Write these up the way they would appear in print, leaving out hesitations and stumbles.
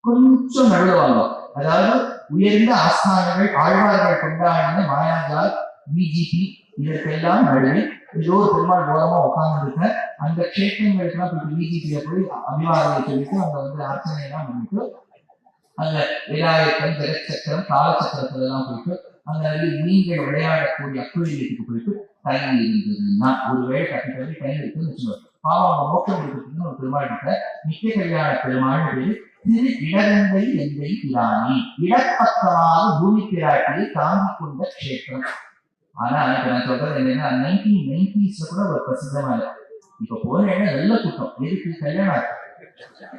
கொஞ்சம் நடுவாங்க. அதாவது உயர்ந்த ஆஸ்தானங்கள் ஆழ்வார்கள் கொண்டாடின மாயாஜால் பிஜேபி இதற்கெல்லாம் நடுவே ஏதோ ஒரு பெருமாள் ஓரமா உட்கார்ந்து இருக்க அந்த கஷேத்திரங்களுக்கு எல்லாம் போயிட்டு பிஜேபியில போய் அபிவாதத்தை சொல்லிட்டு அங்க அர்ச்சனை எல்லாம் பண்ணிட்டு அங்க விநாயகன் ஜெகச்சக்கரம் காலச்சக்கரத்துல எல்லாம் போயிட்டு அங்க நீங்கள் விளையாடக்கூடிய அக்குழியத்துக்கு போயிட்டு டைம் இருந்ததுன்னா ஒருவேளை கட்டிட்டு டைம் இருக்குன்னு வச்சுக்கோங்க. பாவம் மோட்சம் கொடுக்குறதுன்னு ஒரு பெருமாள் கிட்ட நித்திய கல்யாண பெருமாள் பேரு திரு இடரங்கை எந்தை பிராணி இடப்பக்கமாக பூமி பிராட்டியை தாங்கிக் கொண்ட கஷேத்திரம். ஆனா இப்ப நான் சொல்றது என்னன்னா 1990s கூட ஒரு பிரசித்தமா இருக்கு. இப்ப போன நல்ல கூட்டம் எதுக்கு கல்யாணம்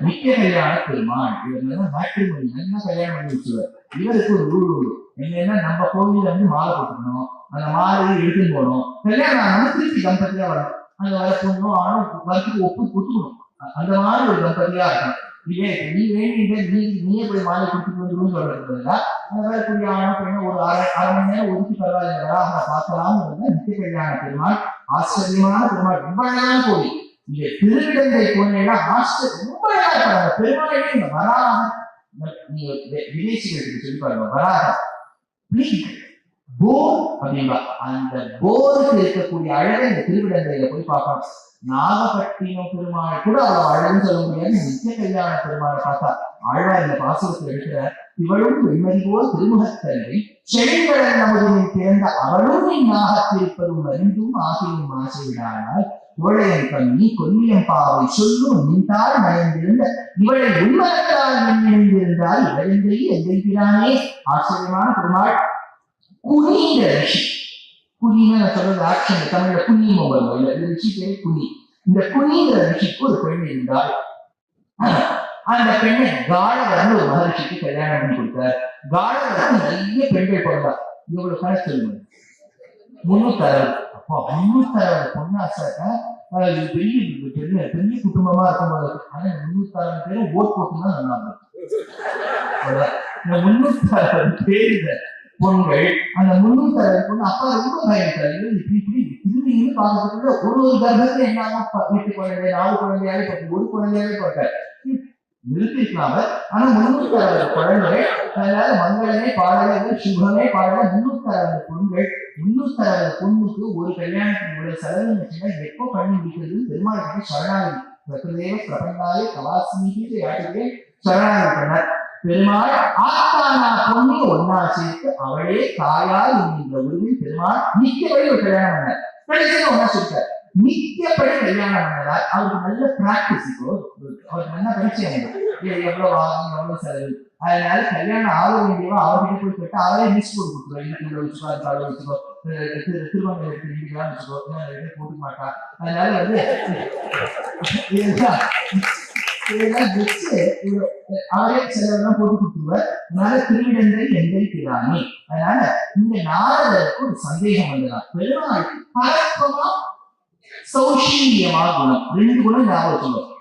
நித்திய கல்யாண பெருமாள் இவர் மேட்ரிமோனி நல்லா கல்யாணம் பண்ணி வச்சுருவார். இவருக்கு ஒரு ரூல் உண்டு என்னன்னா நம்ம கோவில மாலை போட்டுக்கணும், அந்த மாலை எடுத்துன்னு போகணும், கல்யாணம் ஆனா திருப்பி தம்பதியா வரணும், அந்த வர பொண்ணும் ஆணும் வரத்துக்கு ஒத்துக்கணும். அந்த மாதிரி ஒரு தம்பதியா இருக்கணும். இதே நீ வேண்டிய நீயே போய் மாலை கொடுத்துட்டு வந்துடும் சொல்றதுல அந்த வரக்கூடிய ஆணும் பெண்ணும் ஒரு அரை மணி நேரம் ஒதுக்கி பரவாயில்லைங்களா பார்க்கலாம். நித்திய கல்யாண பெருமாள் ஆச்சரியமான பெருமாள், ரொம்ப அழகான கோவில். இங்க திருவிடந்தை போனீங்கன்னா ஆச்சரியம் ரொம்ப அழகா இருப்பாங்க. பெருமாளே இந்த வராக நீங்க விதேசிகளுக்கு சொல்லி பாருங்க, வராக போர் அப்படின்பா. அந்த போருக்கு இருக்கக்கூடிய அழகை இந்த திருவிடந்தையில போய் பார்க்கணும். நாகப்பட்டினம் பெருமாள் கூட அவ்வளவு அழகுன்னு சொல்ல முடியாது. நித்திய கல்யாண பெருமாளை பார்த்தா ஆழ்வார் இந்த பாசுரத்தில் இருக்கிற இவளும் வெண்மதி போல் திருமுகத்தன்மை செழிவழன் நமதுமை பிறந்த அவளும் நாகத்திருப்பதும் அறிந்தும் ஆசையும் ஆசைவிடானால் இவளையன் கண்ணி கொல்லியம் பாவை சொல்லும் நின்றால் மயந்திருந்த இவளை உண்மத்தால் நின்றிருந்தால் இவழந்தை எந்திருக்கிறானே. ஆச்சரியமான பெருமாள் குனிந்த ரிஷி. குனின்னு சொல்றது ஆக்ஷன் தமிழ்ல குனிமோ வரும் இல்ல, ரிஷி பேரு குனி. இந்த குனிந்த ரிஷிக்கு ஒரு பெண் இருந்தால் அந்த பெண்ணை காடவர்னு ஒரு மகரிஷிக்கு கல்யாணம் பண்ணி கொடுத்தார். காடவருக்கு நிறைய பெண்கள் பிறந்தார். இவ்வளவு கணக்கு சொல்லுங்க 360. அப்போ 360 பொண்ணாசாக்க பெரிய பெரிய பெரிய குடும்பமா இருக்கும் போது ஆனா 360 பேரும் ஓட் போட்டுன்னா நல்லா இருக்கும். இந்த 360 பேர் பொண்கள் அந்த 360 பொண்ணு அப்பா ரொம்ப பயன்றாரு. இப்படி திரும்பின்னு பார்க்கறதுக்கு ஒரு கர்ப்பத்துல என்ன வீட்டு குழந்தை 4 குழந்தையாவே பார்த்து ஒரு குழந்தையாவே பார்த்தாரு நிறுத்திருக்கலாம. ஆனா 360 குழந்தைகள் அதனால மங்களமே பாடலே சுகமே பாடல 360 பொண்கள். 360 பொண்ணுக்கு ஒரு கல்யாணத்துக்கு இவ்வளவு செலவு வச்சுன்னா எப்போ பண்ணி முடிக்கிறது? பெருமாளுக்கு சரணாகி பிரதேவ பிரபந்தாலே கவாசினிக்கு யாருக்கே சரணாகி பண்ணார். பெருமாள் ஆத்தானா பொண்ணு ஒன்னா சேர்த்து அவளே தாயார் என்கின்ற உருவில் பெருமாள் நித்தியபடி ஒரு கல்யாணம் பண்ணார். கடைசியில ஒன்னா சேர்த்தார். நித்தியப்படி கல்யாணம் பண்ணார். அவருக்கு நல்ல பிராக்டிஸ். இப்போ அவருக்கு நல்ல பரிச்சயம் எவ்வளவு ஆகும் எவ்வளவு செலவு. அதனால கல்யாணம் ஆக வேண்டியவா அவர்கிட்ட போய் கேட்டு அவரே லிஸ்ட் போட்டு கொடுத்துருவோம். இன்னைக்கு வச்சுக்கோ, அதுக்காக வச்சுக்கோ, திருமணம் எடுத்து இன்னைக்கு வச்சுக்கோ, போட்டுக்க மாட்டா. அதனால இதெல்லாம் வச்சு அவரே செலவெல்லாம் போட்டு கொடுத்துருவார். அதனால திருவிடந்தை எந்தை பிராணி. அதனால இந்த நாரதருக்கு ஒரு சந்தேகம் வந்ததான். பெருமாளுக்கு பழக்கமா சௌஷீல்யமா குணம் 2 குணம் ஞாபகம் சொல்லுவோம்.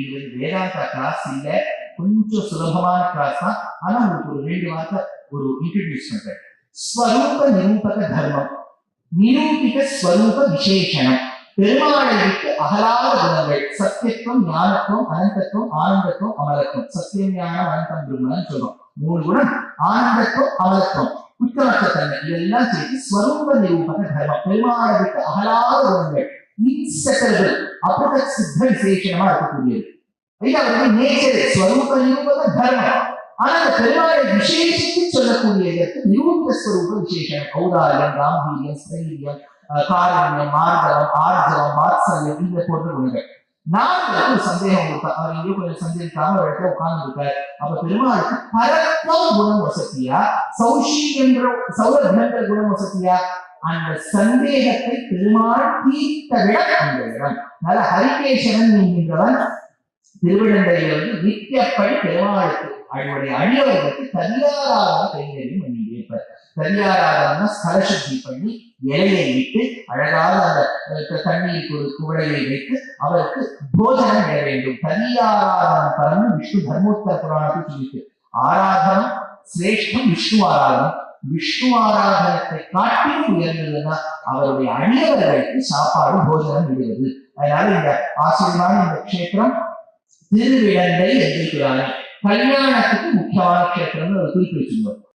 இது வேதாந்தா கிளாஸ் இல்ல, கொஞ்சம் சுலபமான கிளாஸ் தான். ஆனா உங்களுக்கு ஒரு 2 வார்த்தை ஒரு இன்ட்ரோடியூஸ் பண்றேன். ஸ்வரூப நிரூபக தர்மம், நிரூபிக ஸ்வரூப விசேஷனம். பெருமாளை விட்டு அகலாத குணங்கள் சத்தியத்துவம், ஞானத்துவம், அனந்தத்துவம், ஆனந்தத்துவம், அமலத்துவம். சத்தியம், ஞானம், அனந்தம், பிரம்மன்னு சொல்றோம். 3 குணம். ஆனந்தத்துவம், அமலத்துவம், குற்றமற்ற தன்மை, இதெல்லாம் சேர்த்து ஸ்வரூப நிரூபக தர்மம். பெருமாளை விட்டு அகலாத குணங்கள் இன்செட்டபிள் அப்புறம் சித்த விசேஷமா இருக்கக்கூடியது. அவருடைய நேச்சர் ஸ்வரூப நிரூபக தர்மம். ஆனா அந்த பெருமாளை விசேஷித்து சொல்லக்கூடிய நிரூப ஸ்வரூப விசேஷம். ஔதாரியம், காம்பீரியம், ஸ்தைரியம், காரண்யம், மார்கவம், ஆர்ஜவம், வாத்சல்யம், இந்த போன்ற குணங்கள். நான் ஒரு சந்தேகம் கொடுத்தா அவர் எங்கேயோ கொஞ்சம் சந்தேகிக்காம ஒரு இடத்துல உட்கார்ந்து இருக்காரு. அப்ப பெருமாளுக்கு பரத்வம் குணம் வசதியா, சௌஷீல்யன்ற சௌரபியங்கிற குணம் வசதியா? அந்த சந்தேகத்தை பெருமாள் தீர்த்தவிட அந்த இடம். அதனால ஹரிகேசவன் என்கின்றவன் திருவிடந்தையில் நித்தியப்படி பெருமாளுக்கு அவருடைய அடியவர்களுக்கு தனியாராக கைங்கரியம் பண்ணிட்டு இருப்பார். தனியாராக ஸ்தலசுத்தி பண்ணி இலையை விட்டு அழகாக அந்த தண்ணீருக்கு ஒரு குவளையை வைத்து அவருக்கு போஜனம் இட வேண்டும். தனியாராதனம் பரந்து விஷ்ணு தர்மோத்தர புராணத்தில் சொல்லிட்டு ஆராதனம் சிரேஷ்டம் விஷ்ணு ஆராதனம். விஷ்ணு ஆராதனத்தை காட்டிலும் உயர்ந்ததுன்னா அவருடைய அடியவர்களுக்கு சாப்பாடு போஜனம் விடுவது. அதனால இந்த ஆச்சரியமான இந்த கஷேத்திரம் திருவிடந்தை எந்திரிக்கிறாங்க. கல்யாணத்துக்கு முக்கியமான கஷேத்திரம்னு ஒரு குறிப்பு வச்சுக்கணும்.